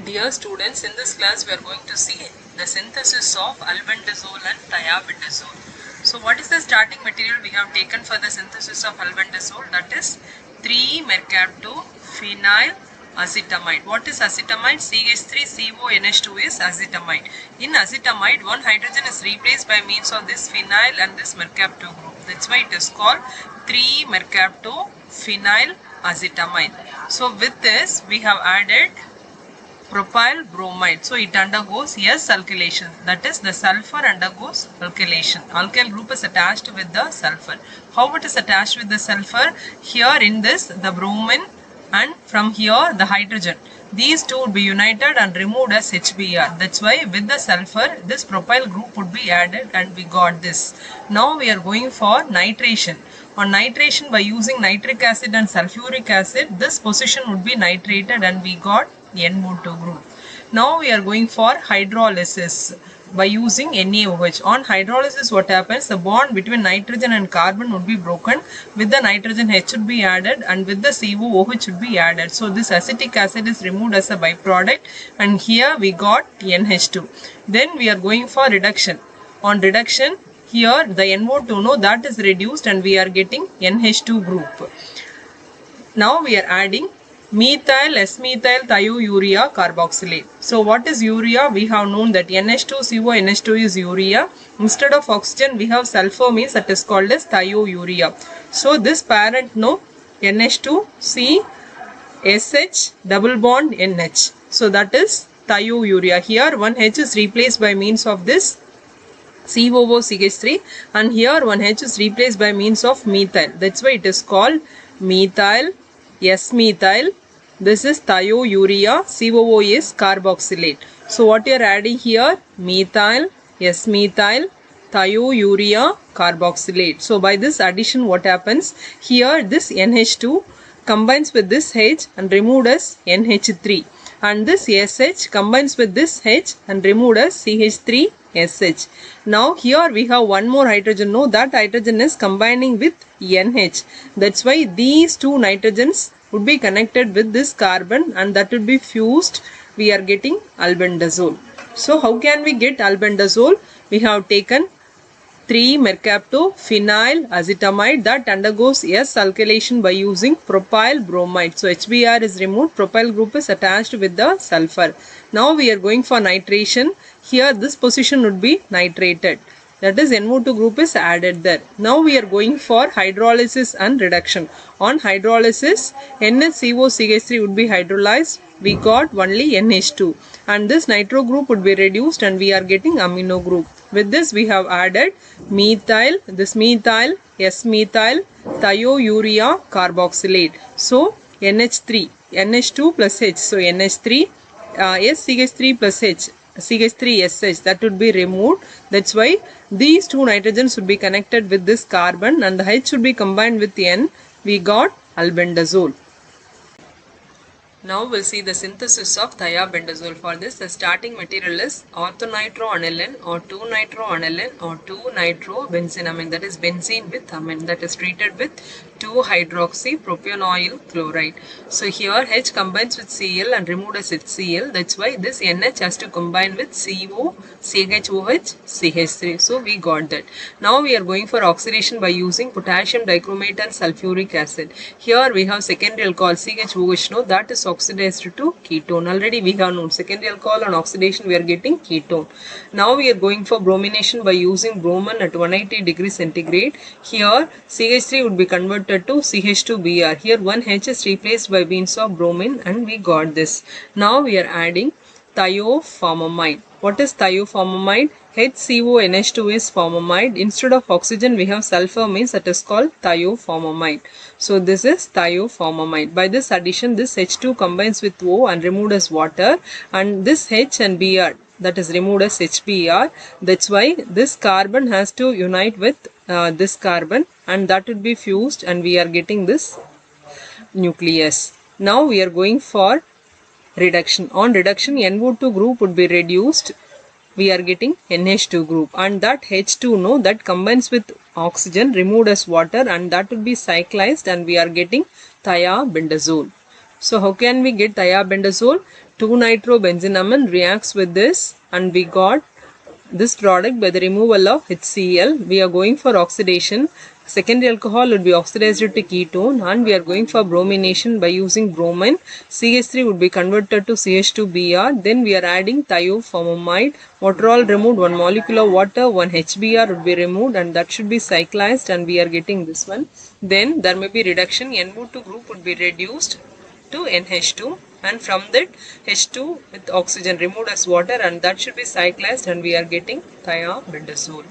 Dear students, in this class we are going to see the synthesis of albendazole and thiabendazole. So what is the starting material we have taken for the synthesis of albendazole? That is 3-mercaptophenyl acetamide. What is acetamide? CH3CONH2 is acetamide. In acetamide, one hydrogen is replaced by means of this phenyl and this mercapto group. That's why it is called 3-mercaptophenyl acetamide. So with this we have added propyl bromide. So it undergoes S alkylation. That is, the sulfur undergoes alkylation. Alkyl group is attached with the sulfur. How it is attached with the sulfur? Here in this, the bromine, and from here the hydrogen. These two would be united and removed as HBr. That's why with the sulfur, this propyl group would be added and we got this. Now we are going for nitration. On nitration, by using nitric acid and sulfuric acid, this position would be nitrated and we got NO2 group. Now we are going for hydrolysis by using NaOH. On hydrolysis, what happens? The bond between nitrogen and carbon would be broken. With the nitrogen, H should be added, and with the COOH should be added. So this acetic acid is removed as a byproduct, and here we got NH2. Then we are going for reduction. On reduction, here the NO2, no, that is reduced and we are getting NH2 group. Now we are adding methyl S-methyl thiourea carboxylate. So what is urea? We have known that NH2CONH2 is urea. Instead of oxygen, we have sulfur, means that is called as thiourea. So this parent, no, NH2CSH double bond NH. So that is thiourea. Here one H is replaced by means of this COOCH3, and here one H is replaced by means of methyl. That's why it is called methyl S-methyl. This is thiourea, COO is carboxylate. So what you are adding here? Methyl, S-methyl, thiourea, carboxylate. So by this addition, what happens? Here this NH2 combines with this H and removed as NH3. And this SH combines with this H and removed as CH3SH. Now here we have one more hydrogen. No, that hydrogen is combining with NH. That's why these two nitrogens would be connected with this carbon and that would be fused. We are getting albendazole. So how can we get albendazole? We have taken 3-mercaptophenyl acetamide that undergoes S alkylation by using propyl bromide. So HBr is removed, propyl group is attached with the sulfur. Now we are going for nitration. Here this position would be nitrated. That is, NO2 group is added there. Now we are going for hydrolysis and reduction. On hydrolysis, NHCOCH3 would be hydrolyzed. We got only NH2. And this nitro group would be reduced and we are getting amino group. With this we have added methyl, this methyl, S-methyl, thiourea carboxylate. So NH3, NH2 plus H. So NH3, SCH3 plus H. CH3SH, that would be removed. That's why these two nitrogens should be connected with this carbon and the H should be combined with N. We got albendazole. Now we'll see the synthesis of thiabendazole. For this, the starting material is orthonitroaniline or 2-nitroaniline or 2-nitrobenzenamine, that is benzene with amine, that is treated with 2-hydroxypropionyl chloride. So here H combines with Cl and removed as HCl. That's why this NH has to combine with CO, CHOH, CH3. So we got that. Now we are going for oxidation by using potassium dichromate and sulfuric acid. Here we have secondary alcohol CHOH, no, that is oxidized to ketone. Already we have known secondary alcohol on oxidation we are getting ketone. Now we are going for bromination by using bromine at 180 degrees centigrade. Here CH3 would be converted to CH2Br. Here one H is replaced by means of bromine and we got this. Now we are adding thioformamide. What is thioformamide? HCONH2 is formamide. Instead of oxygen we have sulfur, means that is called thioformamide. So this is thioformamide. By this addition, this H2 combines with O and removed as water, and this H and Br, that is removed as HBr. That's why this carbon has to unite with this carbon and that would be fused and we are getting this nucleus. Now we are going for reduction. On reduction, NO2 group would be reduced. We are getting NH2 group, and that H2, no, that combines with oxygen removed as water and that will be cyclized and we are getting thiabendazole. So how can we get thiabendazole? 2-nitrobenzenamine reacts with this and we got this product by the removal of HCl. We are going for oxidation. Secondary alcohol would be oxidized to ketone and we are going for bromination by using bromine. CH3 would be converted to CH2Br. Then we are adding thioformamide. Water all removed, one molecule of water, one HBr would be removed and that should be cyclized and we are getting this one. Then there may be reduction. NO2 group would be reduced to NH2 and from that H2 with oxygen removed as water and that should be cyclized and we are getting thiabendazole.